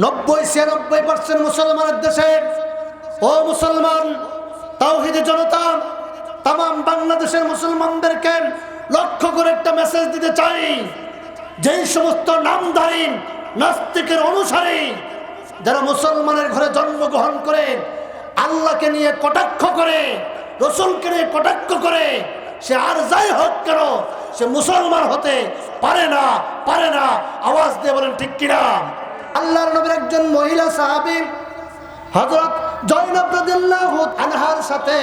90-96% মুসলমানের দেশে। ও মুসলমান, তাওহীদি জনতা, তাম বাংলাদেশের মুসলমানদেরকে লক্ষ্য করে একটা মেসেজ দিতে চাই। যেই সমস্ত নামধারী নাস্তিকের অনুসারী যারা মুসলমানের ঘরে জন্মগ্রহণ করে, আল্লাহকে নিয়ে কটাক্ষ করে, রসুলকে নিয়ে কটাক্ষ করে, সে আর যাই হোক কেন সে মুসলমান হতে পারে না, পারে না। আওয়াজ দিয়ে বলেন ঠিক কিনা? আল্লাহর নবীর একজন মহিলা সাহাবী হযরত জয়নব রাদিয়াল্লাহু আনহার সাথে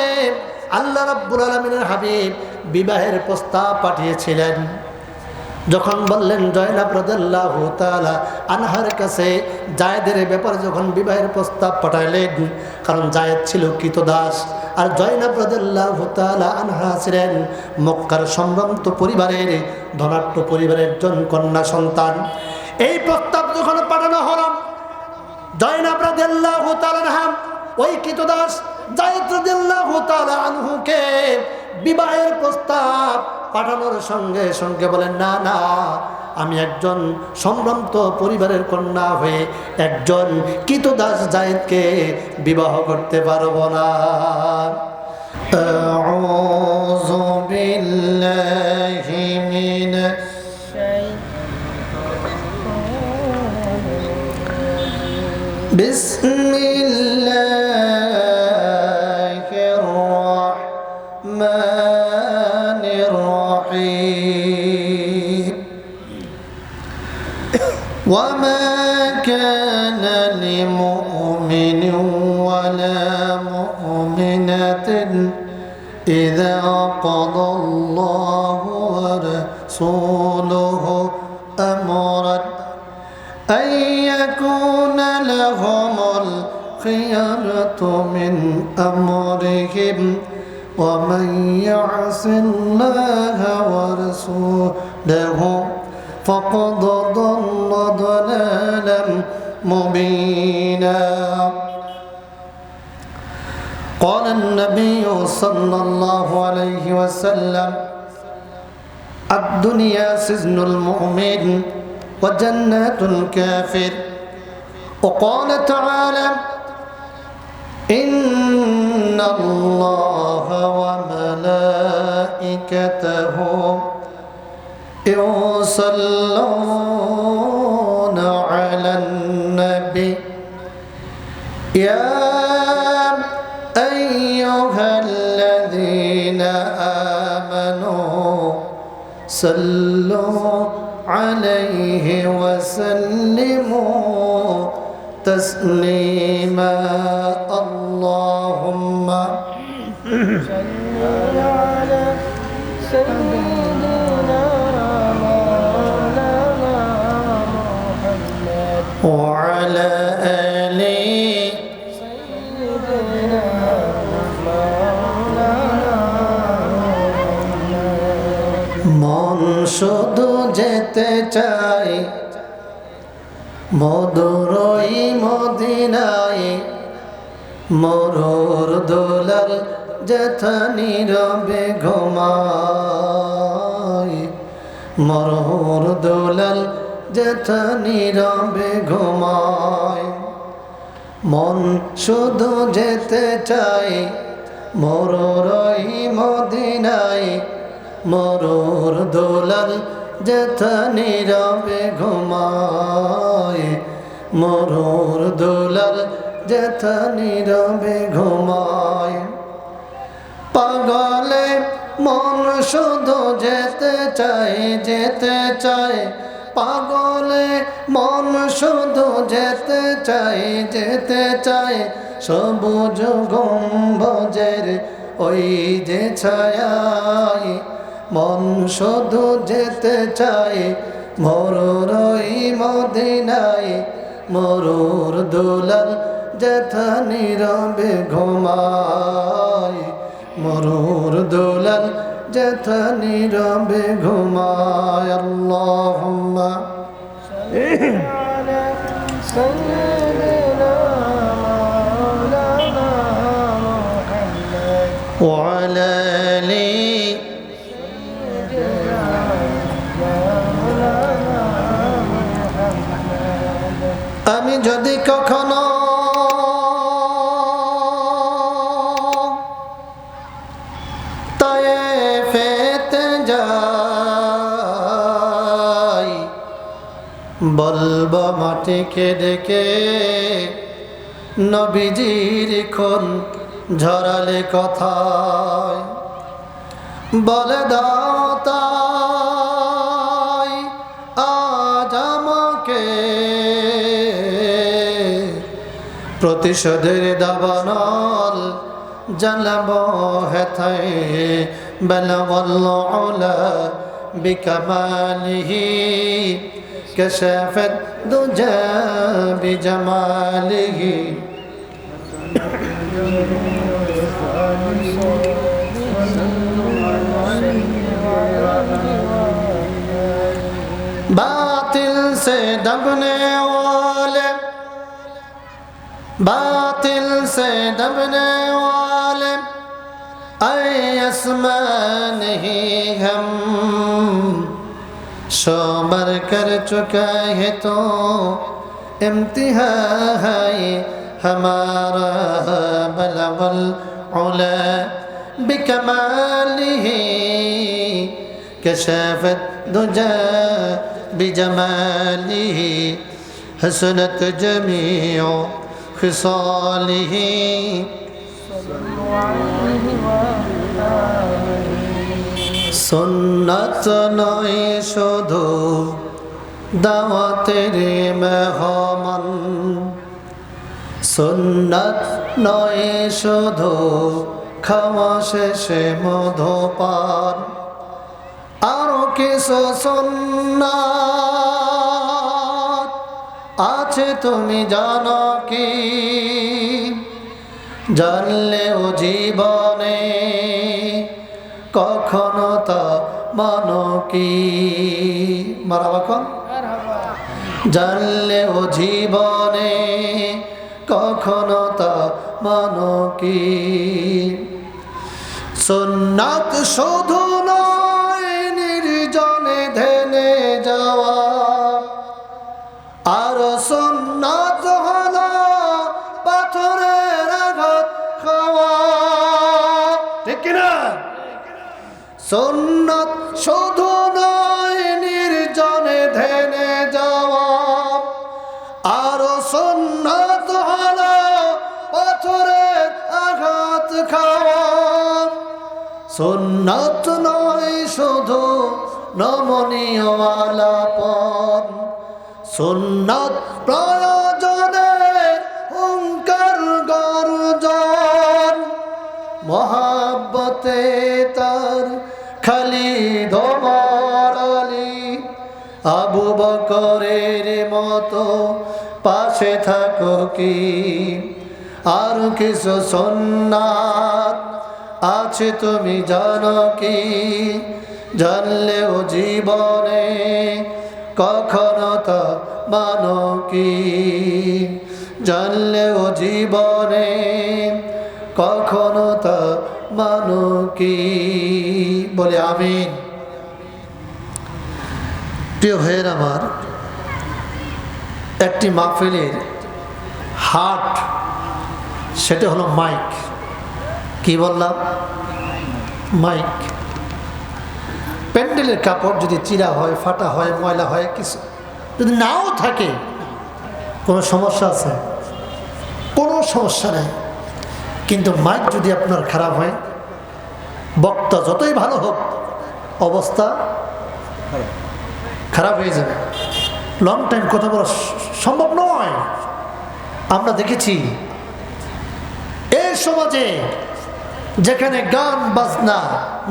আল্লাহ রাব্বুল আলামিনের হাবিব বিবাহের প্রস্তাব পাঠিয়েছিলেন। যখন বললেন জয়নব রাদিয়াল্লাহু তাআলা আনহার কাছে জায়েদের ব্যাপারে যখন বিবাহের প্রস্তাব পাঠাইলেন, কারণ জায়েদ ছিল কৃতদাস আর জয়নব রাদিয়াল্লাহু তাআলা আনহা ছিলেন মক্কার সম্ভ্রান্ত পরিবারের, ধনাঢ্য পরিবারের একজন কন্যা সন্তান। এই প্রস্তাব যখন পাঠানো হলো, জয়নব রাদিয়াল্লাহু তাআলা আনহা ওই কৃতদাস জায়েদ রাদিয়াল্লাহু তাআলা আনহুকে বিবাহের প্রস্তাব পাঠানোর সঙ্গে সঙ্গে বলেন, না না, আমি একজন সম্ভ্রান্ত পরিবারের কন্যা হয়ে একজন কৃতদাস জায়েদকে বিবাহ করতে পারবো না। আউযু বিল্লাহি মিনাশ বিসমিল্লাহির রাহমানির রাহিম। ওয়ামা কানা লিমুমিনিন ওয়ালা মুমিনাতিন ইযা কাদাল্লাহু ওয়া রাসূলুহু আমরান أن يكون لهم الخيرة من أمرهم ومن يعص الله ورسوله فقد ضل ضلالا مبينا. قال النبي صلى الله عليه وسلم الدنيا سجن المؤمن وجنات الكافر. وقال تعالى إن الله وملائكته يصلون على النبي يا أيها الذين آمنوا صلوا عليه وسلموا تسليما. اللهم صل على سيدنا مولانا محمد وعلى آل سيدنا مولانا من শুধু যেতে চাই মধুরই মদিনায়, মরুর দোলাল যেথা নীরবে ঘুমায়, মরুর দোলাল যেথা নীরবে ঘুমায়। মন শুধু যেতে চাই মরুরই মদিনায়, মরুর দোলাল যেথা নীরবে ঘুমায়, মরুর দোলাল যেথা নীরবে ঘুমায়। পাগলে মন শুধু যেতে চায়, যেতে চায়, পাগলে মন শুধু যেতে চায়, যেতে চায়, সবুজ গম্বুজের ওই যে ছায়ায়। মন শুধু যেতে চায় মরুর ওই মদিনায়, মরুর দোলাল যেথা নীরবে ঘুমায়, মরুর দোলাল যেথা নীরবে ঘুমায়। আল্লাহুম্মা আলা সাইয়্যিদিনা মাওলানা মুহাম্মদ ওয়া আলা আলি আমি যদি কখনো তায়েফেতে যাই, বলবো মাটিকে ডেকে নবীজির খুন ঝরালে কথায়, বলে দাও তাই আজ আমাকে প্রতিশোধের দাবানল জ্বালাবো হেথায়, বালাগাল উলা বিকামালিহি কাশাফাত দুজা বিজামালিহি। बातिल से दबने वाले, बातिल से दबने वाले आसमां नहीं हम शोबर कर चुका है तो इम्तिहा है हमारा, बलगल उला बिकमालिही कशाफत दुजा बिजमालिही हसनत जमीउ खिसालिही। सुन्नत नय शुधु दावतेर मेहमान, सुन्नत नय शुधु खावा शेषे मधुपान, आरो किछु सुन्नात आछे तुमी जानो कि, জানলেও জীবনে কখনো তা মানো কি, মারহাবা কোন, জানলেও জীবনে কখনো তা মানো কি। সুন্নাত শুধু নয় নির্জনে ধ্যানে যাওয়া, আর সুন্নাত হলো পাথরের আঘাত খাওয়া, ঠিক কিনা? সুন্নাত শুধু নয় নির্জনে ধ্যানে যাওয়া, আর সুন্নাত হলো পাথরের আঘাত খাওয়া। সুন্নাত নয় শুধু নমনীয় আলাপন, সুন্নাত প্রয়োজনে হুঙ্কার গর্জন, মহাব্বতে তার খালিদ ওমর আলী আবু বকরের মতো পাশে থাকো কি। আর কিছু সুন্নাত আছে তুমি জানো কি, জানলেও জীবনে কখনো তা মানো কি, জানলেও জীবনে কখনো তা মানো কি। বলে আমিন। প্রিয় ভাইয়ের আমার, একটি মাহফিলের হাট সেটা হলো মাইক। কি বললাম? মাইক। প্যান্ডেলের কাপড় যদি চিরা হয়, ফাটা হয়, ময়লা হয়, কিছু যদি নাও থাকে, কোনো সমস্যা আছে? কোনো সমস্যা নেই। কিন্তু মাইক যদি আপনার খারাপ হয়, বক্তা যতই ভালো হোক, অবস্থা খারাপ হয়ে যাবে। লং টাইম কথা বলা সম্ভব নয়। আমরা দেখেছি এই সমাজে যেখানে গান বাজনা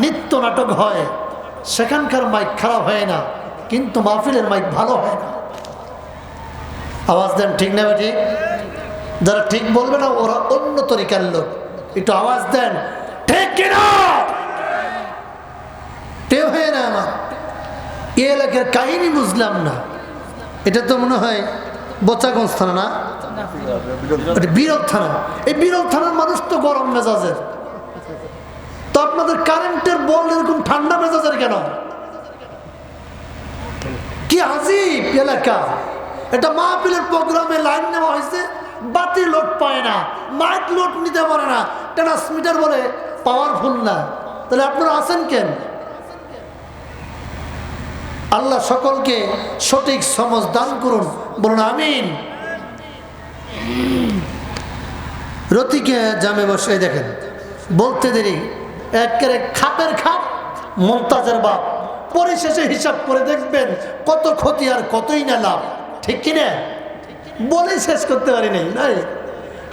নৃত্য নাটক হয়, সেখানকার মাইক খারাপ হয় না, কিন্তু মাহফিলের মাইক ভালো হয় না। আওয়াজ দেন, ঠিক না ঠিক? যারা ঠিক বলবে না ওরা অন্য তরিকার লোক। একটু আওয়াজ দেন, ঠিক কিনা? কেউ হয় না। আমার এই এলাকার কাহিনী বুঝলাম না। এটা তো মনে হয় বোচাগঞ্জ থানা, না? বিরল থানা। এই বিরল থানার মানুষ তো গরম মেজাজের, তো আপনাদের কারেন্টের বল এরকম ঠান্ডা মেজাজের কেন? কি আজীব এলাকা। এটা মাহফিলের প্রোগ্রামে লাইন নেওয়া হয়েছে, বাতি লোড পায় না, মাইক লোড নিতে পারে না, ট্রান্সমিটার বলে পাওয়ারফুল না। তাহলে আপনারা আছেন কেন? আল্লাহ সকলকে সঠিক সমঝ দান করুন, বলুন আমিন। রতিকে জামে বসে দেখেন, বলতে দেরি একেবারে খাপের খাপ, মমতাজের বাপ। পরিশেষে হিসাব করে দেখবেন কত ক্ষতি আর কতই না লাভ, ঠিক কিনা? বলে শেষ করতে পারি নাই।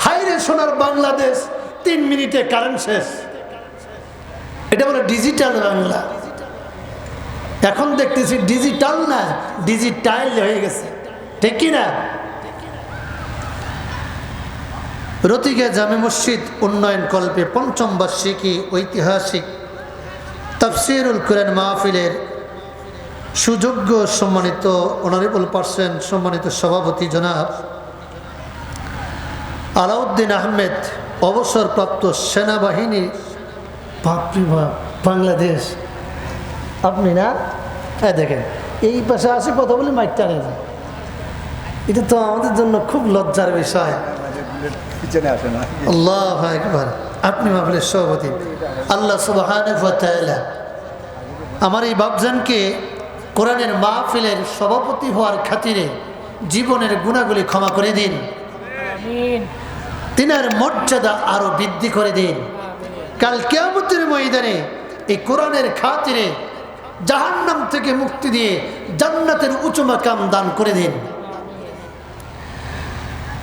হাইরে সোনার বাংলাদেশ, 3 মিনিটে কারেন্ট শেষ। এটা বলে ডিজিটাল বাংলা। এখন দেখতেছি ডিজিটাল না, ডিজিটাইল হয়ে গেছে, ঠিক কিনা? রতিকা জামে মসজিদ উন্নয়ন কল্পে ৫ম বার্ষিকী ঐতিহাসিক তাফসিরুল কুরআন মাহফিলের সুযোগ্য সম্মানিত অনারেবল পার্সন, সম্মানিত সভাপতি জনাব আলাউদ্দিন আহমেদ, অবসরপ্রাপ্ত সেনাবাহিনী বাংলাদেশ। আপনি না দেখেন এই পাশে আসে কথা বলে মাইক টানে যায়, এটা তো আমাদের জন্য খুব লজ্জার বিষয়। আল্লাহু আকবার। আপনি মাহফিলের সভাপতি। আল্লাহ সুবহানাহু ওয়া তাআলা আমার এই বাপজানকে কোরআনের মাহফিলের সভাপতি হওয়ার খাতিরে জীবনের গুনাহগুলি ক্ষমা করে দিন, তিনার মর্যাদা আরো বৃদ্ধি করে দিন। কাল কিয়ামতের ময়দানে এই কোরআনের খাতিরে জাহান্নাম থেকে মুক্তি দিয়ে জান্নাতের উঁচু মাকাম দান করে দিন।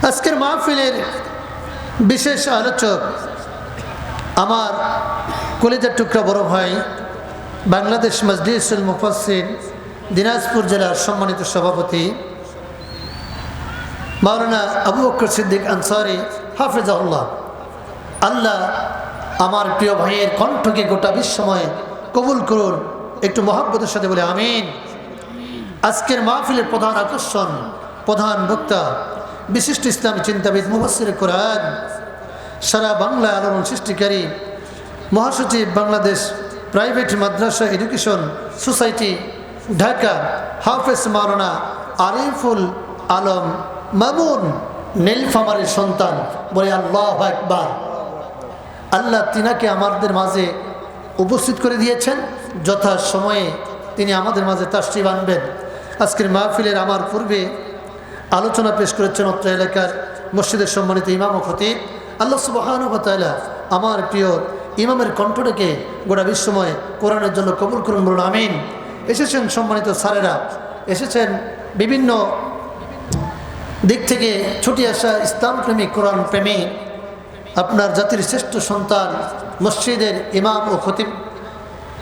আজকের মাহফিলের বিশেষ আলোচক আমার কলিজার টুকরা বড় ভাই, বাংলাদেশ মজলিসুল মুফাসসির দিনাজপুর জেলার সম্মানিত সভাপতি মাওলানা আবু বকর সিদ্দিক আনসারী হাফিজাহুল্লাহ। আল্লাহ আমার প্রিয় ভাইয়ের কণ্ঠকে গোটা বিশ্বময় কবুল করুন, একটু মহব্বতের সাথে বলে আমিন। আজকের মাহফিলের প্রধান আকর্ষণ, প্রধান বক্তা বিশিষ্ট ইসলামী চিন্তাবিদ, মুফাসসির কোরআন, সারা বাংলা আলোড়ন সৃষ্টিকারী, মহাসচিব বাংলাদেশ প্রাইভেট মাদ্রাসা এডুকেশন সোসাইটি ঢাকা, হাফেজ মাওলানা আরিফুল আলম মামুন, নীলফামারীর সন্তান, বলে আল্লাহু আকবার। আল্লাহ তিনাকে আমাদের মাঝে উপস্থিত করে দিয়েছেন, যথা সময়ে তিনি আমাদের মাঝে তাশরীফ আনবেন। আজকের মাহফিলের আমার পূর্বে আলোচনা পেশ করেছেন অত্র এলাকার মসজিদের সম্মানিত ইমাম ও খতিব। আল্লাহ সুবহানাহু ওয়া তাআলা আমার প্রিয় ইমামের কণ্ঠটাকে গোটা বিশ্বময় কোরআনের জন্য কবুল করুন, বলুন আমিন। এসেছেন সম্মানিত স্যারেরা, এসেছেন বিভিন্ন দিক থেকে ছুটি আসা ইসলাম প্রেমী, কোরআন প্রেমী, আপনার জাতির শ্রেষ্ঠ সন্তান মসজিদের ইমাম ও খতিব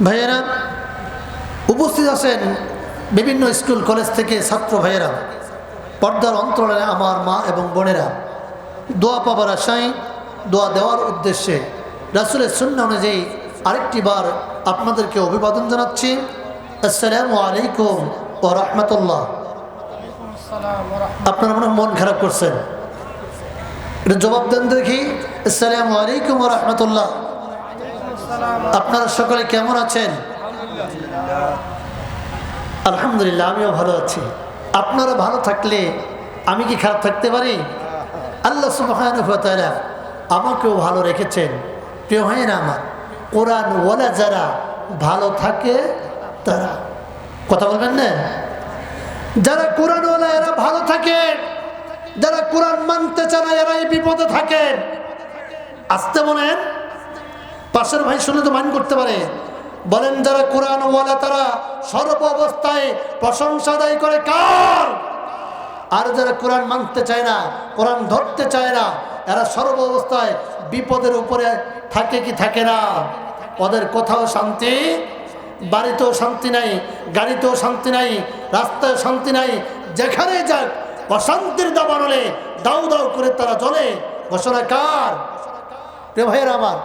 ভাইয়েরা উপস্থিত আছেন, বিভিন্ন স্কুল কলেজ থেকে ছাত্র ভাইয়েরা, পর্দার অন্তরালে আমার মা এবং বোনেরা। দোয়া পাবার আশায়, দোয়া দেওয়ার উদ্দেশ্যে রাসূলের সুন্নাহ অনুযায়ী আরেকটি বার আপনাদেরকে অভিবাদন জানাচ্ছি। আসসালামু আলাইকুম ওয়া রাহমাতুল্লাহ। আপনারা মনে মন খারাপ করছেন, এটা জবাব দেন দেখি। আসসালামু আলাইকুম ওয়া রাহমাতুল্লাহ। আপনারা সকলে কেমন আছেন? আলহামদুলিল্লাহ, আমিও ভালো আছি। আপনারা ভালো থাকলে আমি কি খারাপ থাকতে পারি? আল্লাহ সুবহানাহু ওয়া তাআলা আমাকেও ভালো রেখেছেন। প্রিয় ভাইয়েরা আমার, কোরআন ওয়ালা যারা ভালো থাকে তারা, কথা বলবেন না? যারা কোরআন ওয়ালা এরা ভালো থাকে, যারা কোরআন মানতে চায় না এরাই বিপদে থাকে। আসতে বলেন, পাশের ভাই শুনে তো মান করতে পারে। বলেন যারা কোরআন ওয়ালা তারা সর্ব অবস্থায় প্রশংসা আদায় করে কার? আর যারা কোরআন মানতে চায় না, কোরআন ধরতে চায় না, এরা সর্ব অবস্থায় বিপদের উপরে থাকে কি থাকে না? ওদের কোথাও শান্তি, বাড়িতেও শান্তি নাই, গাড়িতেও শান্তি নাই, রাস্তায় শান্তি নাই। যেখানে যাক অশান্তির দাবানলে দাউ দাউ করে তারা জ্বলে। ঘোষণা কার? প্রিয় ভাইয়ের আমার,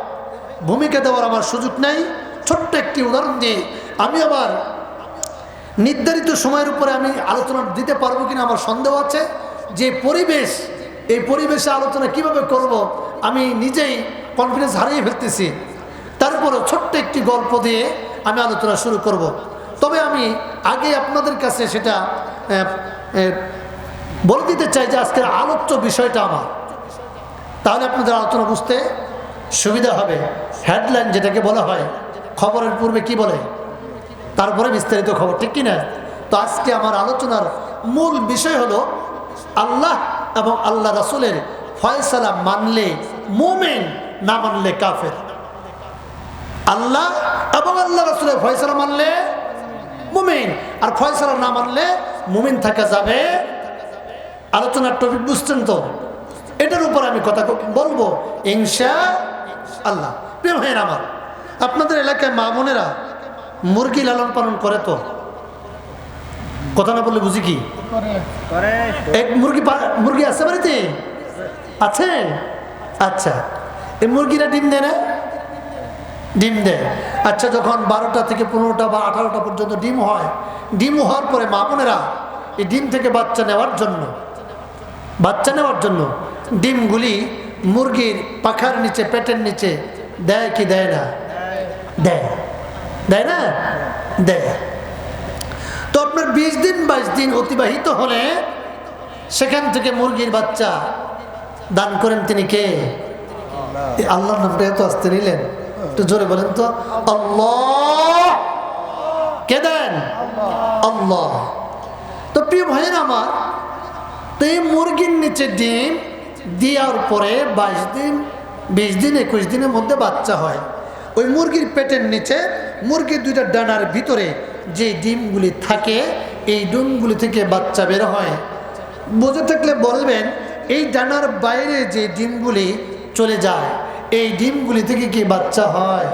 ভূমিকা দেওয়ার আমার সুযোগ নেই। ছোট্ট একটি উদাহরণ দিয়ে আমি আমার নির্ধারিত সময়ের উপরে আমি আলোচনা দিতে পারবো কিনা আমার সন্দেহ আছে। যে পরিবেশ, এই পরিবেশে আলোচনা কিভাবে করব আমি নিজেই কনফিডেন্স হারিয়ে ফেলতেছি। তারপরে ছোট্ট একটি গল্প দিয়ে আমি আলোচনা শুরু করব। তবে আমি আগে আপনাদের কাছে সেটা বলে দিতে চাই যে আজকের আলোচ্য বিষয়টা আমার, তাহলে আপনাদের আলোচনা বুঝতে সুবিধা হবে। হেডলাইন যেটাকে বলা হয়, খবরের পূর্বে কি বলে, তারপরে বিস্তারিত খবর, ঠিক কিনা? তো আজকে আমার আলোচনার মূল বিষয় হলো আল্লাহ এবং আল্লাহ রাসূলের ফয়সালা মানলে মুমিন, না মানলে কাফের। আল্লাহ এবং আল্লাহ রাসূলের ফয়সালা মানলে মুমিন, আর ফয়সালা না মানলে মুমিন থাকা যাবে। আলোচনার টপিক বুঝছেন তো? এটার উপর আমি কথা বলবো ইনশাআল্লাহ। প্রিয় ভাইয়েরা আমার, আপনাদের এলাকায় মা বোনেরা মুরগি লালন পালন করে তো? কথা না বললে বুঝি কি? এক মুরগি আছে বাড়িতে? আছে? আচ্ছা, এই মুরগিরা ডিম দেয় না? ডিম দেয়। আচ্ছা, যখন 12টা থেকে 15টা বা 18টা পর্যন্ত ডিম হয়, ডিম হওয়ার পরে মা বোনেরা এই ডিম থেকে বাচ্চা নেওয়ার জন্য ডিমগুলি মুরগির পাখার নিচে, পেটের নিচে দেয় কি দেয় না? দেয়। দেয় না? দেয়। তো আপনার 20 দিন 22 দিন অতিবাহিত হলে সেখান থেকে মুরগির বাচ্চা দান করেন তিনি কে? আল্লাহর নামটা এত আসতে নিলেন, একটু জোরে বলেন তো। আল্লাহ। কে দেন? আল্লাহ। তো প্রিয় ভাইয়ের আমার, তো এই মুরগির নিচে ডিম দেওয়ার পরে 22 দিন 20 দিন 21 দিনের মধ্যে বাচ্চা হয়। ওই মুরগির পেটের নিচে মুরগির দুইটা ডানার ভিতরে যে ডিমগুলি থাকে, এই ডিমগুলি থেকে বাচ্চা বের হয়। বুঝে থাকলে বলবেন, এই ডানার বাইরে যে ডিমগুলি চলে যায়, এই ডিমগুলি থেকে কি বাচ্চা হয়?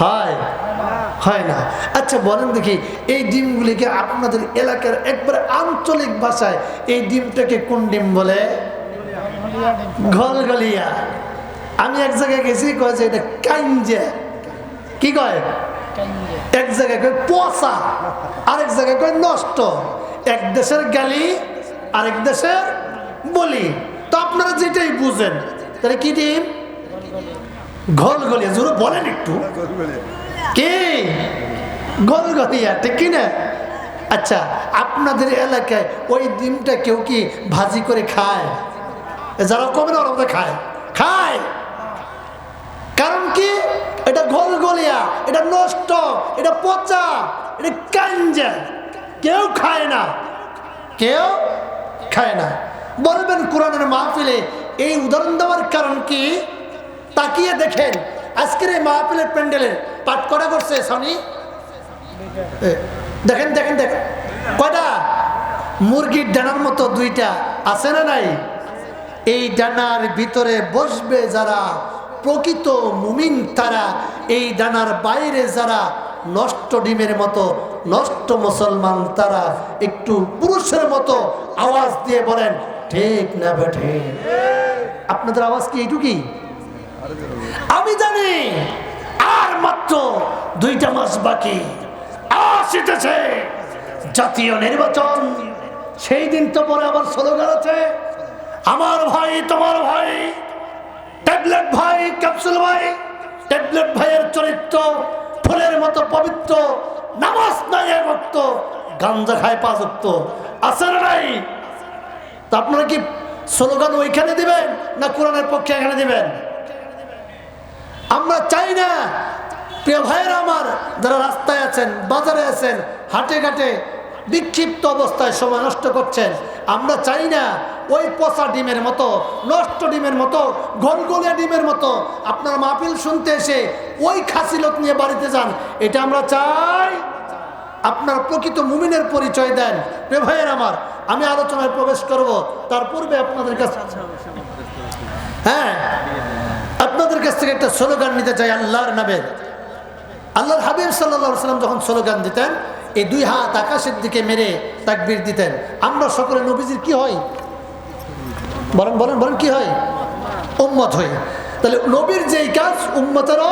হয়? হয় না। আচ্ছা বলেন দেখি, এই ডিমগুলিকে আপনাদের এলাকার একবারে আঞ্চলিক ভাষায় এই ডিমটাকে কোন ডিম বলে? গলগলিয়া। আমি এক জায়গায় গেছি, কয় যে এটা কাঞ্জা। কি কয়? এক জায়গায় কয় পচা, আরেক জায়গায় কয় নষ্ট। এক দেশের গালি, আরেক দেশের বলি। তো আপনারা যেটাই বুঝেন, তাহলে কি ডিম? গলগলিয়া। জোরে বলেন একটু, কি গলগলিয়া, ঠিক কিনা? আচ্ছা, আপনাদের এলাকায় ওই ডিমটা কেউ কি ভাজি করে খায়? যারা কমে না ওরা খায়, খায়। কারণ কি? এটা গলগলিয়া, এটা নষ্ট, এটা পচা, এটা কাঞ্জা। কেউ খায় না, কেউ খায় না। বলবেন কোরআনের মাহফিলে এই উদাহরণ দেওয়ার কারণ কি? তাকিয়ে দেখেন আজকের এই মাহফিলের প্যান্ডেলের পাট কটা করছে সানি? দেখেন দেখেন দেখেন, কয়টা? মুরগির ডানার মতো দুইটা আছে না নাই? এই ডানার ভিতরে বসবে যারা প্রকৃত মুমিন, তারা এই ডানার বাইরে যারা নষ্ট ডিমের মতো নষ্ট মুসলমান, তারা একটু পুরুষের মতো আওয়াজ দিয়ে বলেন ঠিক না বেঠে? আপনাদের আওয়াজ কি এইটুকুই? আমি জানি আর মাত্র 2টা মাস বাকি, আসিতেছে জাতীয় নির্বাচন। সেই দিন তো পরে আবার স্লোগান আছে, আমার ভাই তোমার ভাই, ট্যাবলেট ভাই, ক্যাপসুল ভাই। ট্যাবলেট ভাইয়ের চরিত্র ফুলের মতো পবিত্র, নামাজ নাই এক ওয়াক্ত, গাঞ্জা খায় 5 ওয়াক্ত, আছে না নাই? তা আপনারা কি স্লোগান ওইখানে দিবেন না কোরআনের পক্ষে এখানে দিবেন? আমরা চাই না। প্রিয় ভাইয়েরা আমার, যারা রাস্তায় আছেন, বাজারে আছেন, হাটে ঘাটে বিক্ষিপ্ত অবস্থায় সময় নষ্ট করছেন, আমরা চাই না ওই পচা ডিমের মতো, নষ্ট ডিমের মতো, গলগলিয়া ডিমের মতো আপনার মাহফিল শুনতে এসে ওই খাসিলত নিয়ে বাড়িতে যান। এটা আমরা চাই। আপনার প্রকৃত মুমিনের পরিচয় দেন। প্রিয় ভাইয়ের আমার, আমি আলোচনায় প্রবেশ করব, তার পূর্বে আপনাদের কাছে আপনাদের কাছ থেকে একটা স্লোগান নিতে চাই আল্লাহর নামের। আল্লাহর হাবিব সাল্লাল্লাহু আলাইহি ওয়াসাল্লাম যখন স্লোগান দিতেন, এই 2 হাত আকাশের দিকে মেরে তাকবীর দিতেন। আমরা সকলে নবীজির কি হয়? বলেন বলেন বলেন, কি হয়? উম্মত হই। তাহলে নবীর যেই কাজ, উম্মতেরও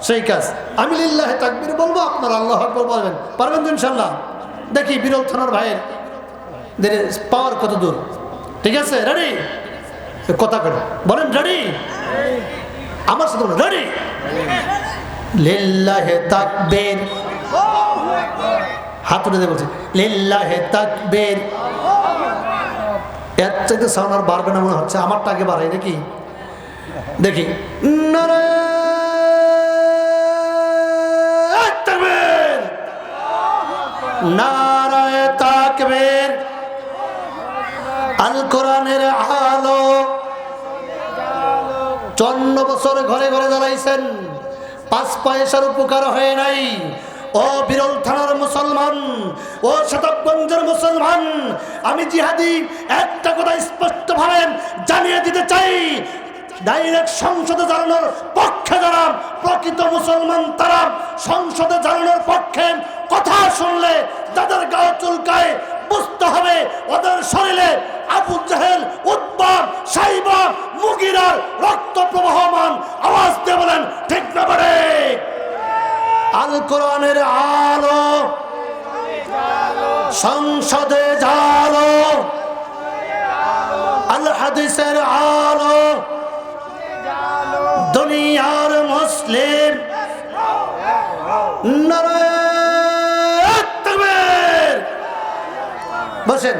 সেই কাজ। আমি লিল্লাহে তাকবীর বলবো, আপনারা আল্লাহু আকবার বলবেন। পারবেন তো ইনশাআল্লাহ? দেখি বিরল থানার ভাইয়ের পাওয়ার কত দূর। ঠিক আছে, রেডি? কথা করে বলেন, রেডি? আমার সাথে বলেন, রেডি? লিল্লাহে তাকবীর, হাত উঠে বলছি লিল্লাহে তাকবীর, এর চাইতে সাউন্ড আর বাড়বে না মনে হচ্ছে, আমারটা আগে বাড়াই নাকি দেখি। নারায়ে তাকবীর, নারায়ে তাকবীর। আল কোরআনের আলো 54 বছর ঘরে ঘরে জ্বালাইছেন, 5 পয়সার উপকার হয় নাই। ও বিরল থানার মুসলমান, ও শতাবগঞ্জের মুসলমান, আমি জিহাদি একটা কথা স্পষ্ট ভাবে জানিয়ে দিতে চাই, ডাইরেক্ট সংসদে জ্বালানোর পক্ষে যারা প্রকৃত মুসলমান তারা সংসদে জ্বালানোর পক্ষে কথা শুনলে যাদের গা চুলকায় বুঝতে হবে ওদের শরীরে আবু জাহেল, উতবা, সাইবা, মুগিরার রক্ত প্রবাহমান। আওয়াজ দিয়ে বলেন ঠিক না পারে? আল কোরআনের আলো সংসদে জ্বালো, আল হাদিসের আলো দুনিয়ার মুসলিম। নারায়ে তাকবীর। বসেন,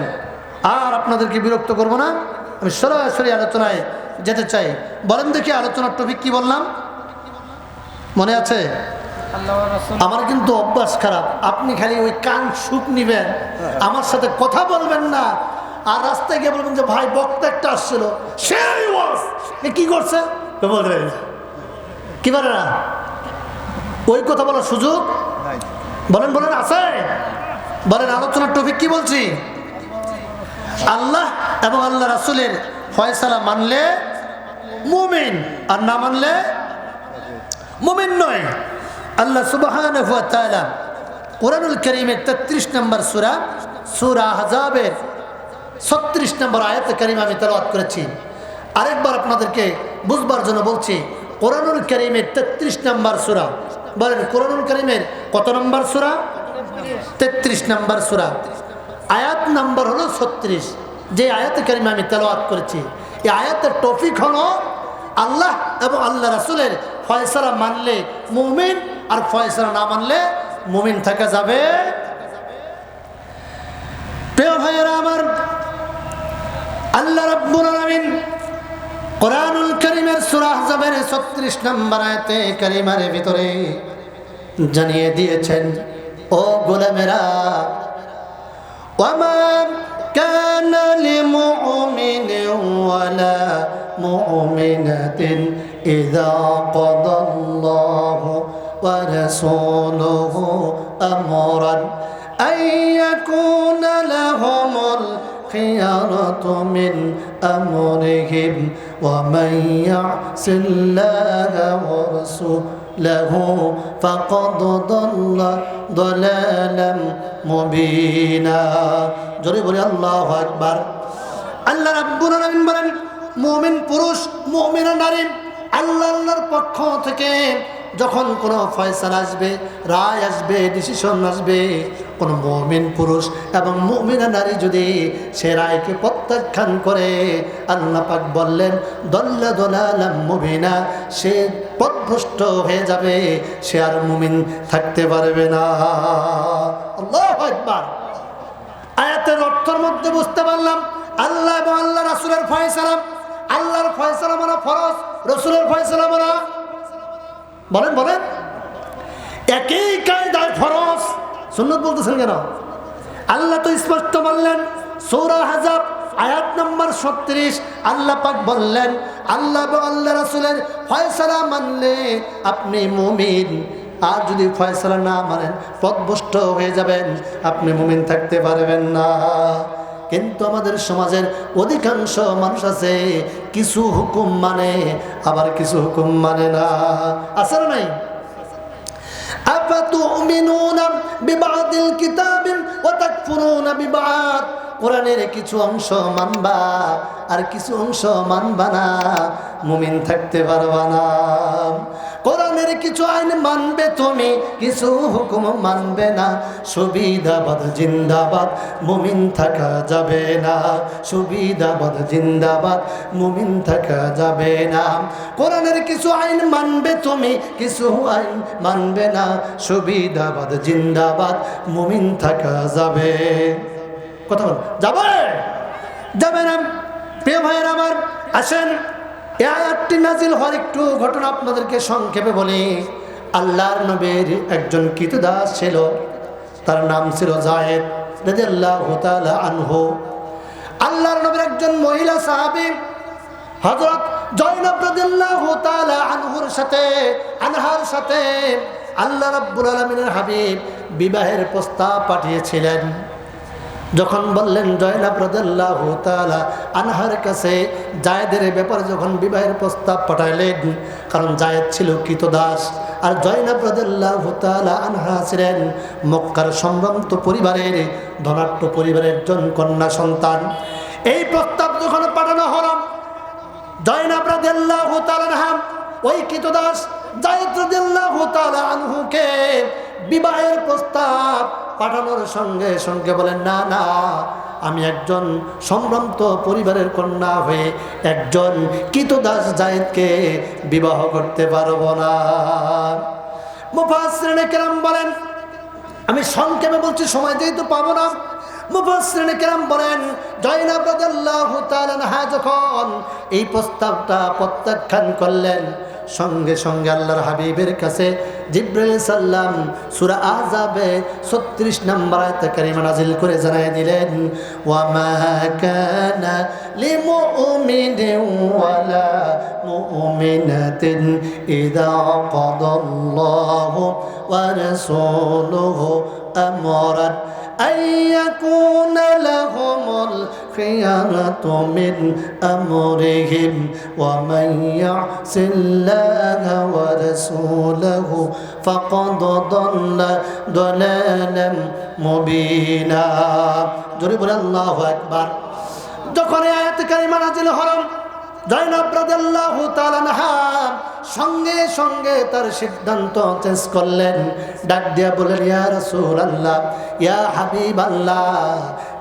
আর আপনাদেরকে বিরক্ত করব না, আমি সরাসরি আলোচনায় যেতে চাই। বলেন দেখি আলোচনার টপিক কি বললাম, মনে আছে? আমার কিন্তু অভ্যাস খারাপ, আপনি খালি ওই কান সুখ নিবেন, আমার সাথে কথা বলবেন না, আর রাস্তায় গিয়ে বলবেন যে ভাই বক্তা একটা আসছিল, সেই কি করছে বলবেন কি পারে না, ওই কথা বলার সুযোগ বলেন বলেন আছে? বলেন আলোচনার টপিক কি বলছি? আল্লাহ এবং আল্লাহ রাসূলের ফয়সালা মানলে মুমিন, আর না মানলে মুমিন নয়। আল্লাহ সুবহানাহু ওয়া তাআলা কুরআনুল কারীমের 33 নম্বর সূরা, সূরা আহজাবের 36 নম্বর আয়াতে কারীমা আমি তেলাওয়াত করেছি। আরেকবার আপনাদেরকে বুঝবার জন্য বলছি, কুরআনুল কারীমের 33 নম্বর সূরা। বলেন কুরআনুল কারীমের কত নম্বর সূরা? 33 নম্বর সূরা, আয়াত নাম্বার হলো 36। যে আয়াতে কারীমা আমি তেলাওয়াত করেছি, এই আয়াতের টপিক হলো আল্লাহ এবং আল্লাহ রাসূলের ফয়সালা মানলে মুমিন, আর ফয়সালা না মানলে মুমিন থাকা যাবে। প্রিয় ভাইয়েরা আমার, আল্লাহ রাব্বুল আলামিন কুরআনুল কারীমের সূরা আহজাবের 36 নম্বর আয়াতে কারীমার ভিতরে জানিয়ে দিয়েছেন, ও গোলামেরা, ওয়ামা কানা লিমুমিনিন ওয়ালা মুমিনাতিন ইযা কাদাল্লাহু ওয়া রাসূলুহু আমরান আইয়াকুনা লাহুমুল খিয়ারাতু মিন আমরিহিম ওয়া মান ইয়াসিল্লাহা ওয়া রাসূলাহু ফাকাদ দাল্লা দালালাম মুবিনা। জোরে বলি আল্লাহু আকবার। আল্লাহ রাব্বুল আলামিন বলেন, মুমিন পুরুষ, মুমিনা নারী, আল্লাহর পক্ষ থেকে যখন কোনো ফয়সালা আসবে, রায় আসবে, ডিসিশন আসবে, কোনো মুমিন পুরুষ এবং মুমিনা নারী যদি সে রায়কে প্রত্যাখ্যান করে, আল্লাহ পাক বললেন দল্লা দলালাম মুবিনা, সে পথভ্রষ্ট হয়ে যাবে, সে আর মুমিন থাকতে পারবে না। আল্লাহু আকবার। আয়াতের অর্থের মধ্যে বুঝতে পারলাম আল্লাহ এবং আল্লাহ রাসূলের ফয়সালা, আল্লাহর ফয়সালা মানা ফরজ, রাসূলের ফয়সালা মানা বলেন বলেন একই কায়দায় ফরজ, সুন্নাত বলতেছেন কেন? আল্লাহ তো স্পষ্ট বললেন, সূরা আহজাব আয়াত নম্বর 36, আল্লাহ পাক বললেন আল্লাহ এবং আল্লাহ রাসূলের ফয়সালা মানলে আপনি মুমিন, আর যদি ফয়সালা না মানেন পথভ্রষ্ট হয়ে যাবেন, আপনি মুমিন থাকতে পারবেন না। কিন্তু আমাদের সমাজের অধিকাংশ মানুষ আছে, কিছু হুকুম মানে আবার কিছু হুকুম মানে না, আছে না নাই? আফাতুমিনুনা বিবাদিল কিতাবিন ওয়া তাকফুরুনা বিবাদ, কোরআনের কিছু অংশ মানবা আর কিছু অংশ মানবা না, মুমিন থাকতে পারবা না। কোরআনের কিছু আইন মানবে তুমি, কিছু হুকুম মানবে না, সুবিধাবাদ জিন্দাবাদ, মুমিন থাকা যাবে না, সুবিধাবাদ জিন্দাবাদ, মুমিন থাকা যাবে না। কোরআনের কিছু আইন মানবে তুমি, কিছু আইন মানবে না, সুবিধাবাদ জিন্দাবাদ, মুমিন থাকা যাবে। কথা বল যাবে? যাবে না। প্রিয় ভাইয়ের আমার, আসেন এই আয়াতটি নাজিল হওয়ার একটু ঘটনা আপনাদেরকে সংক্ষেপে বলি। আল্লাহর নবীর একজন কৃতদাস ছিল, তার নাম ছিল যায়েদ রাদিয়াল্লাহু তাআলা আনহু। আল্লাহর নবীর একজন মহিলা সাহাবী হযরত জয়নব রাদিয়াল্লাহু তাআলা আনহার সাথে আল্লাহ রাব্বুল আলামিনের হাবিব বিবাহের প্রস্তাব পাঠিয়েছিলেন। যখন বললেন জয়নব রাদিয়াল্লাহু তাআলা আনহার কাছে যায়েদের ব্যাপারে যখন বিবাহের প্রস্তাব পাঠাইলেন, কারণ যায়েদ ছিল কৃতদাস আর জয়নব রাদিয়াল্লাহু তাআলা আনহা ছিলেন মক্কার সম্ভ্রান্ত পরিবারের, ধনাঢ্য পরিবারের একজন কন্যা সন্তান। এই প্রস্তাব যখন পাঠানো হলো, জয়নব রাদিয়াল্লাহু তাআলা আনহা ওই কৃতদাস যায়েদ রাদিয়াল্লাহু তাআলা আনহুকে বিবাহের প্রস্তাব পাঠানোর সঙ্গে সঙ্গে বলেন, না না, আমি একজন সম্ভ্রান্ত পরিবারের কন্যা হয়ে একজন কৃতদাস যায়েদকে বিবাহ করতে পারবো না। মুফাসসিরিনে কেরাম বলেন, আমি সংক্ষেপে বলছি, সময় যেহেতু পাবো না। মুফাসসিরিনে কেরাম বলেন, জয়নব রাদিয়াল্লাহু তাআলা আনহা যখন এই প্রস্তাবটা প্রত্যাখ্যান করলেন, সঙ্গে সঙ্গে আল্লাহর হাবিবের কাছে জিবরাইল সাল্লাম সূরা আহজাবে 36 নম্বর আয়াত কারিমা নাযিল করে জানায় দিলেন, ওয়া মা কানা লিমুমিনিন ওয়ালা মুমিনাতিন ইযা কাদাল্লাহু ওয়া রাসূলুহু আমরান আইয়াকুনা লাহুমুল খিয়ানাতু মিন আমরিহিম ওয়া মান ইয়াসিল্লাহা ওয়া রাসূলাহু ফাকাদ দাল্লা দালালাম মুবিনা। জোরে বলেন আল্লাহু আকবার। যখন এই আয়াত কারিমা নাযিল হলো, জয়নব রাদিয়াল্লাহু তাআলা আনহা সঙ্গে সঙ্গে তার সিদ্ধান্ত চেঞ্জ করলেন। ডাক দিয়া বলেন, ইয়া রাসূলুল্লাহ, ইয়া হাবিবাল্লাহ,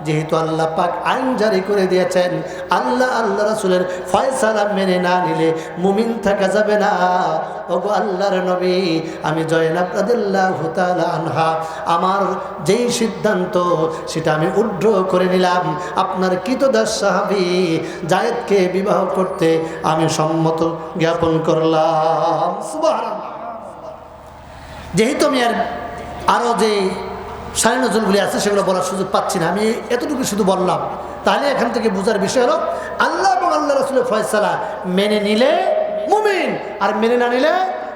যেহেতু আল্লাহ পাক আইন জারি করে দিয়েছেন, আল্লাহ রাসূলের ফয়সালা মেনে না নিলে মুমিন থাকা যাবে না। ওগো আল্লাহর নবী, আমি জয়নব রাদিয়াল্লাহু তাআলা আনহা আমার যেই সিদ্ধান্ত সেটা আমি উড্র করে নিলাম, আপনার কৃতদাস সাহাবী যায়েদকে বিবাহ করতে আমি সম্মত জ্ঞাপন করলাম। সুবহানাল্লাহ। যেহেতু আমি আরো যে শানে নজরুলগুলি আছে সেগুলো বলার সুযোগ পাচ্ছি না, আমি এতটুকু শুধু বললাম। তাহলে এখান থেকে বোঝার বিষয় হলো, আল্লাহ এবং আল্লাহ রাসূলের ফয়সালা মেনে নিলে মুমিন, আর মেনে না নিলে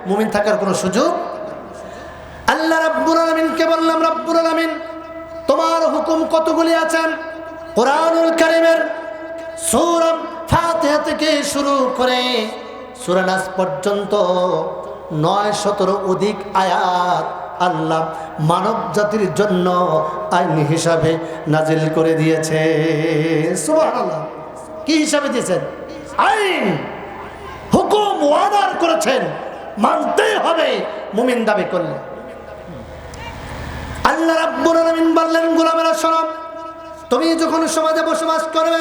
মুমিন থাকার কোনো সুযোগ। আল্লাহ রাব্বুল আলামিনকে বললাম, রাব্বুল আলামিন তোমার হুকুম কতগুলি আছেন? কোরআনুল কারীমের সূরা ফাতিহা থেকে শুরু করে সূরা নাস পর্যন্ত 9-17 অধিক আয়াত আল্লাহ মানব জাতির জন্য আইন হিসাবে নাজিল করে দিয়েছে। সুবহানাল্লাহ। কি হিসাবে দিয়েছেন? আইন, হুকুম ওয়াদার করেছেন, মানতে হবে মুমিন দাবি করলে। আল্লাহ রাব্বুল আলামিন বললেন, গোলামেরা শোনো, তুমি যখন সমাজে বসবাস করবে,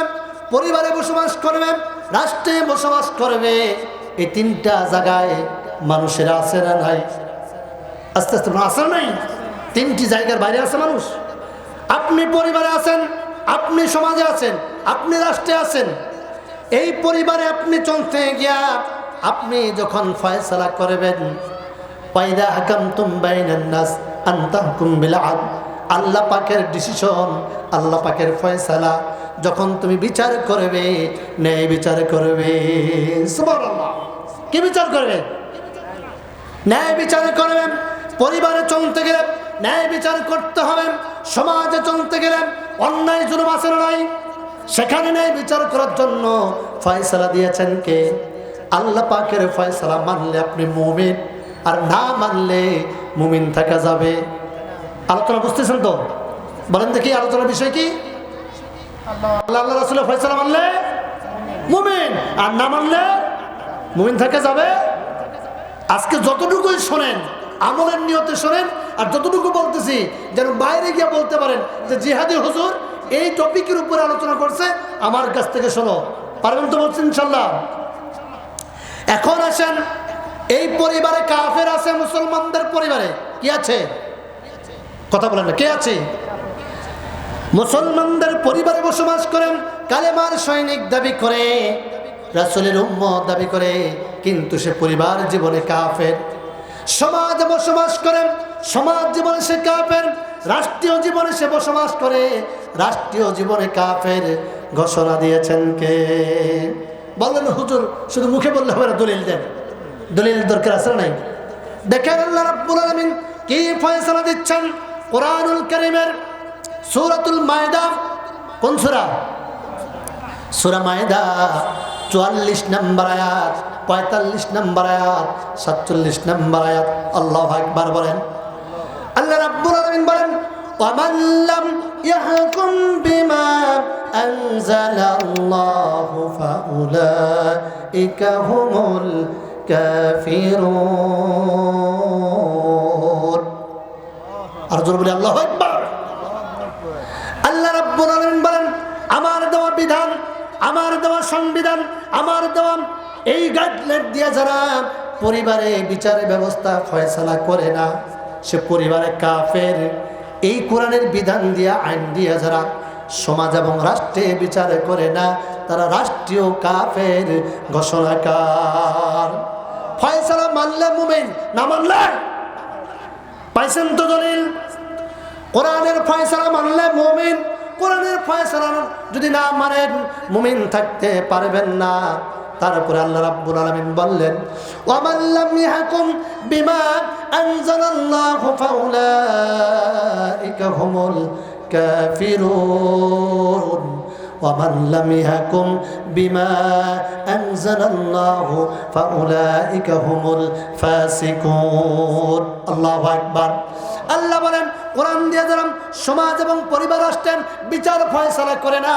পরিবারে বসবাস করবে, রাষ্ট্রে বসবাস করবে, এই তিনটা জায়গায় মানুষের আছে না নাই? আস্তে আস্তে আছে নাই? তিনটি জায়গার বাইরে আছে মানুষ। আপনি পরিবারে আছেন, আপনি সমাজে আছেন, আপনি রাষ্ট্রে আছেন। এই পরিবারে আপনি চলতে গিয়া আপনি যখন ফয়সালা করবেন, ওয়াইদা হাকামতুম বাইনান নাস আন তাহকুম বিল আদল, আল্লাহ পাকের ডিসিশন, আল্লাহ পাকের ফয়সালা, যখন তুমি বিচার করবে, ন্যায় বিচার করবে। সুবহানাল্লাহ। কি বিচার করবে? ন্যায় বিচার করবেন। পরিবারে চলতে গেলে ন্যায় বিচার করতে হবে। সমাজে চলতে গেলে অন্যায় জুলুম আছে না নাই? সেখানে ন্যায় বিচার করার জন্য ফয়সালা দিয়েছেন কে? আল্লাহ পাকের ফয়সালা মানলে আপনি মুমিন, আর না মানলে মুমিন থাকা যাবে। আলোচনা বুঝতেছেন তো? বলেন দেখি আলোচনার বিষয় কি? আল্লাহ রাসূলের ফয়সালা মানলে মুমিন, আর না মানলে মুমিন থাকা যাবে। আজকে যতটুকুই শোনেন আমলের নিয়তে শোনেন, আর যতটুকু বলতেছি যেন বাইরে গিয়ে বলতে পারেন যে জিহাদি হুজুর এই টপিকের উপরে আলোচনা করছে, আমার কাছ থেকে শোনো। পারবেন তো বলছেন ইনশাল্লাহ? এখন আসেন, এই পরিবারে কাফের আছে, মুসলমানদের পরিবারে কি আছে? কথা বলেন না, কে আছে? মুসলমানদের পরিবারে বসবাস করেন কালেমার সৈনিক দাবি করে, রাসূলের উম্মত দাবি করে, কিন্তু সে পরিবার জীবনে কাফের। সমাজে বসবাস করে, সমাজ জীবনে সে কাফের। রাষ্ট্রীয় জীবনে সে বসবাস করে, রাষ্ট্রীয় জীবনে কাফের। ঘোষণা দিয়েছেন কে? বলেন হুজুর শুধু মুখে বললে হবে না, দলিল দেন। দলিল দরকার আছে নাই? দেখেন আল্লাহ রাব্বুল আলামিন কি ফয়সালা দিচ্ছেন কোরআনুল কারীমের সূরাতুল মায়দা। কোন সূরা? সূরা মায়দা 44 নম্বর আয়াত, 45 নম্বর আয়াত, 47 নম্বর আয়াত। আল্লাহু আকবার বলেন। আল্লাহ রাব্বুল আলামিন বলেন, ওয়ামান লাম ইয়াহকুম বিমা আনজালাল্লাহু ফাউলাইকা হুমুল কাফিরুন। আর জোরে বলি আল্লাহু আকবার। আল্লাহ রাব্বুল আলামিন বলেন, আমার দেওয়া বিধান, আমার দেওয়া সংবিধান, আমার দেওয়া এই গাইডলাইন দিয়ে যারা পরিবারে বিচারের ব্যবস্থা ফয়সালা করে না, সে পরিবারে কাফের। এই কোরআনের বিধান দিয়ে, আইন দিয়ে যারা সমাজ এবং রাষ্ট্রে বিচার করে না, তারা রাষ্ট্রীয় কাফের ঘোষণাকার। ফয়সালা মানলে মুমিন, না মানলে? পাইছেন তো দলিল? কোরআনের ফয়সালা মানলে মুমিন, কোরআনের ফয়সালা যদি না মানেন মুমিন থাকতে পারবেন না। তারপরে আল্লাহ রাব্বুল আলামিন বললেন, ওয়ামান লাম ইয়াহকুম বিমা আনজালাল্লাহু ফাউলাইকা হুমুল কাফিরুন। ওয়ামান লাম ইয়াহকুম বিমা আনজালাল্লাহু ফাউলাইকা হুমুল ফাসিকুন। আল্লাহু আকবার। আল্লাহ বলেন, কোরআন দিয়ে যারা সমাজ এবং পরিবার রাষ্ট্রের বিচার ফয়সালা করে না,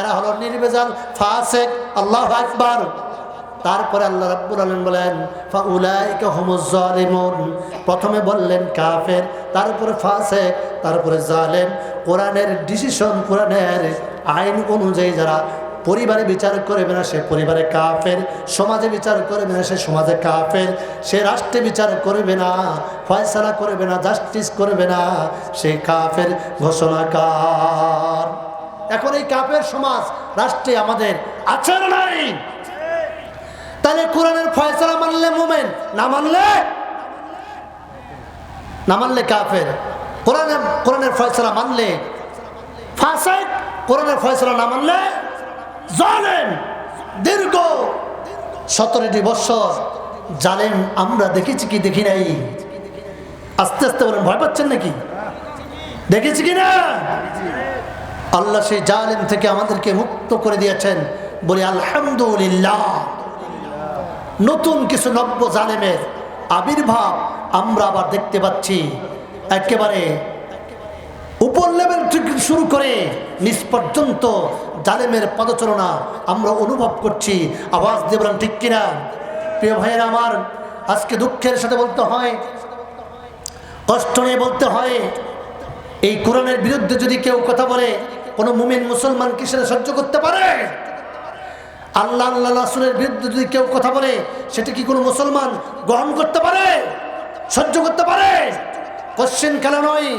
এরা হলো নির্ভেজাল ফাসিক। আল্লাহু আকবার। তারপরে আল্লাহ রাব্বুল আলামিন বলেন, ফাউলাইকা হুমুজ জালিমুন। প্রথমে বললেন কাফের, তারপরে ফাসিক, তারপরে জালেম। কোরআনের ডিসিশন, কোরআনের আইন অনুযায়ী যারা পরিবারে বিচার করবে না, সে পরিবারে কাফের। সমাজে বিচার করবে না, সে সমাজে কাফের। সে রাষ্ট্রে বিচার করবে না, ফয়সালা করবে না, জাস্টিস করবে না, সে কাফের ঘোষণাকার। এখন এই কাফের সমাজ রাষ্ট্রে আমাদের আছে না নাই? তাহলে কোরআনের ফয়সালা মানলে মুমিন, না মানলে? না মানলে কাফের। কোরআনের ফয়সালা মানলে ফাসিক, কোরআনের ফয়সালা না মানলে জালেম। দীর্ঘ 17টি বছর জালেম আমরা দেখেছি কি দেখি নাই? আস্তে আস্তে বলেন, ভয় পাচ্ছেন নাকি? দেখেছি কি না? আল্লাহ সেই জালেম থেকে আমাদেরকে মুক্ত করে দিয়েছেন, বলি আলহামদুলিল্লাহ। নতুন কিছু নব্য জালেমের আবির্ভাব আমরা আবার দেখতে পাচ্ছি। একেবারে উপর লেভেল থেকে শুরু করে নিচ পর্যন্ত জালেমের পদচারণা আমরা অনুভব করছি। আওয়াজ দিয়ে বলেন ঠিক কিনা? প্রিয় ভাইয়েরা আমার, আজকে দুঃখের সাথে বলতে হয়, কষ্ট নিয়ে বলতে হয়, এই কোরআনের বিরুদ্ধে যদি কেউ কথা বলে, কোনো মুমিন মুসলমান কি সেটা সহ্য করতে পারে? আল্লাহ আল্লাহ রাসূলের বিরুদ্ধে যদি কেউ কথা বলে, সেটা কি কোনো মুসলমান গ্রহণ করতে পারে, সহ্য করতে পারে? কোশ্চেন খেলা নয়।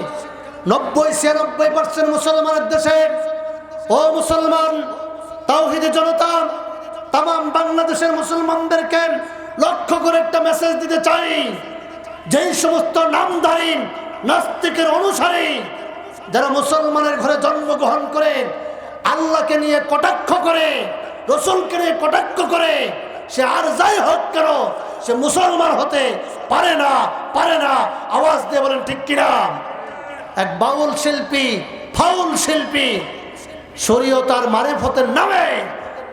90-96% মুসলমানের দেশে, ও মুসলমান তাওহীদের জনতা, তাম বাংলাদেশের মুসলমানদেরকে লক্ষ্য করে একটা মেসেজ দিতে চাই। যেই সমস্ত নামধারী নাস্তিকের অনুসারী যারা মুসলমানের ঘরে জন্মগ্রহণ করে, আল্লাহকে নিয়ে কটাক্ষ করে, রসুলকে নিয়ে কটাক্ষ করে, সে আর যাই হোক কেন সে মুসলমান হতে পারে না, পারে না। আওয়াজ দিয়ে বলেন ঠিক কিনা? এক বাউল শিল্পী, ফাউল শিল্পী, শরীয়ত আর মারিফতের নামে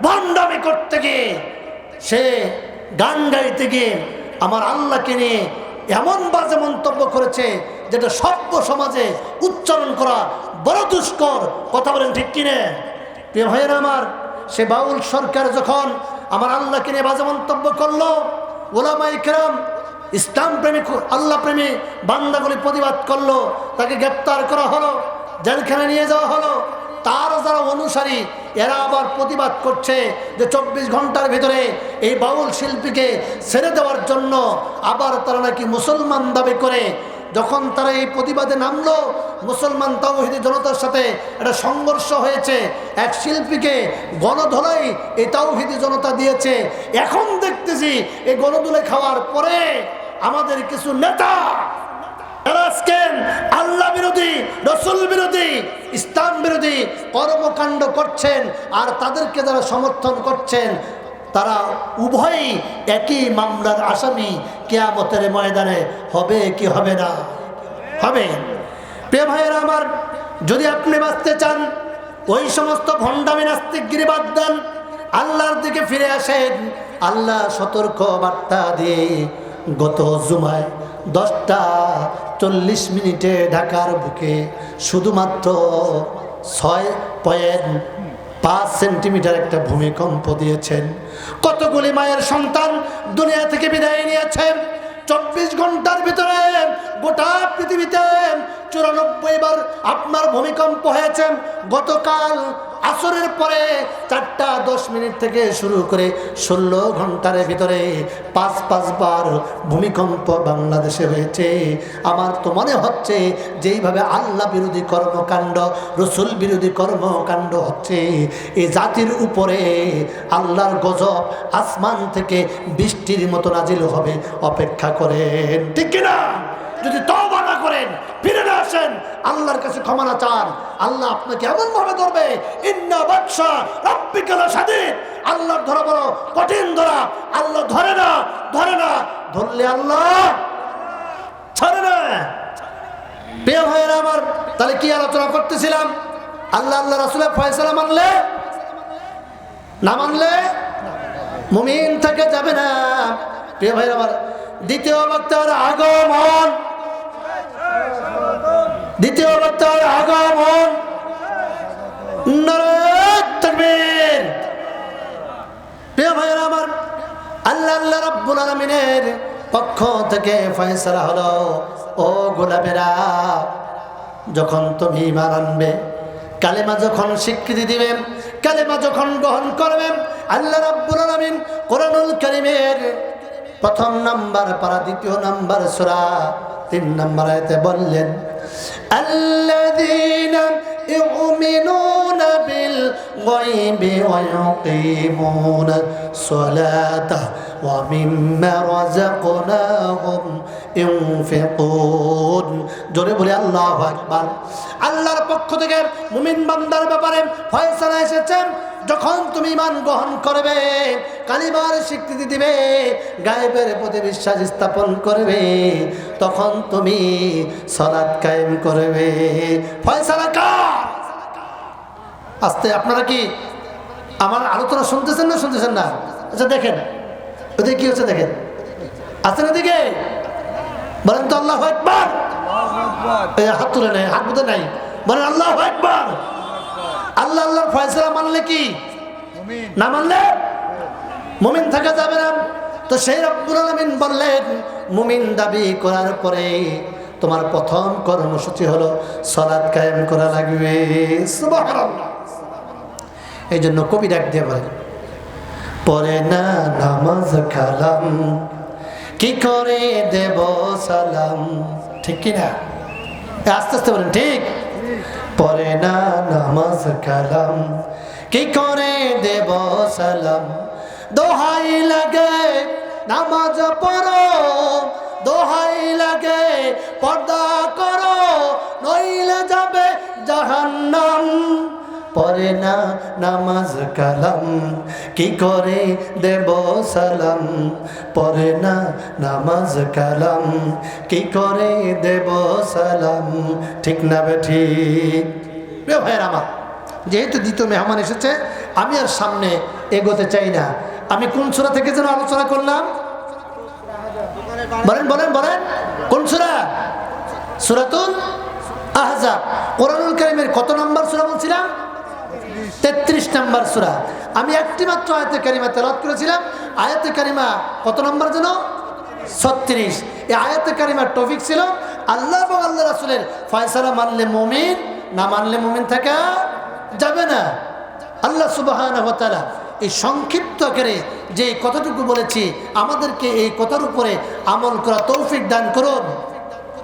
ভণ্ডামি করতে গিয়ে, সে গান গাইতে গিয়ে আমার আল্লাহকে নিয়ে এমন বাজে মন্তব্য করেছে যেটা সভ্য সমাজে উচ্চারণ করা বড় দুষ্কর। কথা বলেন ঠিক কিনে? প্রিয় ভাইয়েরা আমার, সে বাউল সরকার যখন আমার আল্লাহকে নিয়ে বাজে মন্তব্য করলো, ওলামায়ে কেরাম, ইসলাম প্রেমিক, আল্লাহ প্রেমী বান্দাগুলি প্রতিবাদ করলো, তাকে গ্রেপ্তার করা হলো, জেলখানে নিয়ে যাওয়া হলো। তার যারা অনুসারী, এরা আবার প্রতিবাদ করছে যে 24 ঘন্টার ভিতরে এই বাউল শিল্পীকে ছেড়ে দেওয়ার জন্য আবার তারা নাকি মুসলমান দাবি করে যখন তারা এই প্রতিবাদে নামলো, মুসলমান তাওহীদি জনতার সাথে একটা সংঘর্ষ হয়েছে, এক শিল্পীকে গণধোলাই এই তাওহীদি জনতা দিয়েছে। এখন দেখতেছি এই গণধোলাই খাওয়ার পরে আমাদের কিছু নেতা আল্লাহ বিরোধী, রসুল বিরোধী, ইসলাম বিরোধী কর্মকাণ্ড করছেন, আর তাদেরকে যারা সমর্থন করছেন তারা উভয়ই একই মামলার আসামি। কিয়ামতের ময়দানে হবে কি হবে না? হবে। প্রিয় ভাইয়েরা আমার, যদি আপনি বাঁচতে চান, ওই সমস্ত ভণ্ডামি নাস্তিকগিরি বাদ দেন, আল্লাহর দিকে ফিরে আসেন। আল্লাহ সতর্ক বার্তা দিয়ে গত জুমায় 10টা 40 ঢাকার বুকে শুধুমাত্র 6.5 সেন্টিমিটার একটা ভূমিকম্প দিয়েছেন। কতগুলি মায়ের সন্তান দুনিয়া থেকে বিদায় নিয়েছেন। 24 ঘন্টার ভিতরে গোটা পৃথিবীতে 94 বার আপনার ভূমিকম্প হয়েছে। গতকাল আসরের পরে 4:10 থেকে শুরু করে 16 ঘন্টার ভিতরে 5 বার ভূমিকম্প বাংলাদেশে হয়েছে। আমার তো মনে হচ্ছে যেইভাবে আল্লাহ বিরোধী কর্মকাণ্ড, রসুল বিরোধী কর্মকাণ্ড হচ্ছে, এই জাতির উপরে আল্লাহর গজব আসমান থেকে বৃষ্টির মতো নাজিল হবে। অপেক্ষা করেন, ঠিক কিনা? যদি তওবা না করেন, ফিরে না আসেন, আল্লাহর কাছে ক্ষমা না চান, আল্লাহ আপনাকে এমন ভাবে ধরবে, ইন্না বাতশা রাব্বিকা লাশাদীদ। আল্লাহর ধরা বড় কঠিন ধরা। আল্লাহ ধরে না, ধরলে আল্লাহ ছাড়ে না। প্রিয় ভাইয়েরা আমার, তাহলে কি আলোচনা করতেছিলাম? আল্লাহ রাসূলের ফয়সালা মানলে, না মানলে মুমিন থেকে যাবে না। প্রিয় ভাইয়েরা আমার, দ্বিতীয় বক্তার আগমন, নারায়ে তাকবীর। প্রিয় ভাইয়েরা আমার, আল্লাহ রাব্বুল আলামিনের পক্ষ থেকে ফয়সালা হলো, ও গোলামেরা, যখন তুমি ঈমান আনবে, কালেমা যখন স্বীকৃতি দিবেন, কালেমা যখন গ্রহণ করবেন, আল্লাহ রাব্বুল আলামিন কোরআনুল কারীমের 1 নাম্বার পারা 2 নাম্বার সূরা 3 নাম্বার আয়াতে বললেন, আল্লাযীনা ইউমিনুনা বিল গায়বি ওয়া ইউকিমুনা সলাতা ওয়া মিম্মা রাযাকনাহুম ইউনফিকুন। জোরে বলে আল্লাহু আকবার। আল্লাহর পক্ষ থেকে মুমিন বান্দার ব্যাপারে ফয়সালা এসেছে। যখন তুমি ঈমান গ্রহণ করবে, কালিমার স্বীকৃতি দিবে, গায়েবের প্রতি বিশ্বাস স্থাপন করবে, তখন তুমি সালাত কায়েম করবে। ফয়সালা কার? আস্তে, আপনারা কি আমার আলোচনা শুনতেছেন না শুনতেছেন না? আচ্ছা দেখেন ওদিকে কি হচ্ছে, দেখেন আছেন ওদিকে, বলেন তো আল্লাহু আকবার। হাত তুলে নেই, হাত বুঝে নাই, বলেন আল্লাহু আকবার। আল্লাহর ফয়সালা মানলে কি, না মানলে মুমিন থাকা যাবে না। তো সেই রব্বুল আলামিন বললেন, মুমিন দাবি করার পরে তোমার প্রথম কর্মসূচি হলো সালাত কায়েম করা লাগবে। সুবহানাল্লাহ। এই জন্য কবি ডাক দিয়ে বলেন, পরে না নামাজ কালাম, কি করে দেব সালাম। ঠিক কিনা? আস্তে আস্তে বলেন, ঠিক। পরে না নামাজ কালাম, কি করে দেব সালাম। দোহাই লাগে নামাজ পড়ো, দোহাই লাগে পর্দা করো, নইলে যাবে জাহান্নাম। পরে না নামাজ কালাম, কি করে দেব সালাম। পরে না নামাজ কালাম, কি করে দেব সালাম। ঠিক না বেঠিক? প্রিয় ভাইয়ের আমার, যেহেতু দ্বিতীয় মেহমান এসেছে, আমি আর সামনে এগোতে চাই না। আমি কোন সূরা থেকে যেন আলোচনা করলাম? বলেন বলেন বলেন, কোন সূরা? সূরাতুল আহজাব। কোরআনুল কারীমের কত নম্বর সূরা বলছিলাম? 33 নম্বর সূরা। আমি একটি মাত্র আয়াতে কারিমা তেলাওয়াত করেছিলাম। আয়াতে কারিমা কত নম্বর যেন? 36। এই আয়াতে কারিমার টপিক ছিল আল্লাহ এবং আল্লাহ রাসূলের ফয়সালা মানলে মুমিন, না মানলে মুমিন থাকা যাবে না। আল্লাহ সুবহানাহু ওয়া তাআলা এই সংক্ষিপ্ত আকারে যে কথাটুকু বলেছি, আমাদেরকে এই কথার উপরে আমল করা তৌফিক দান করুন।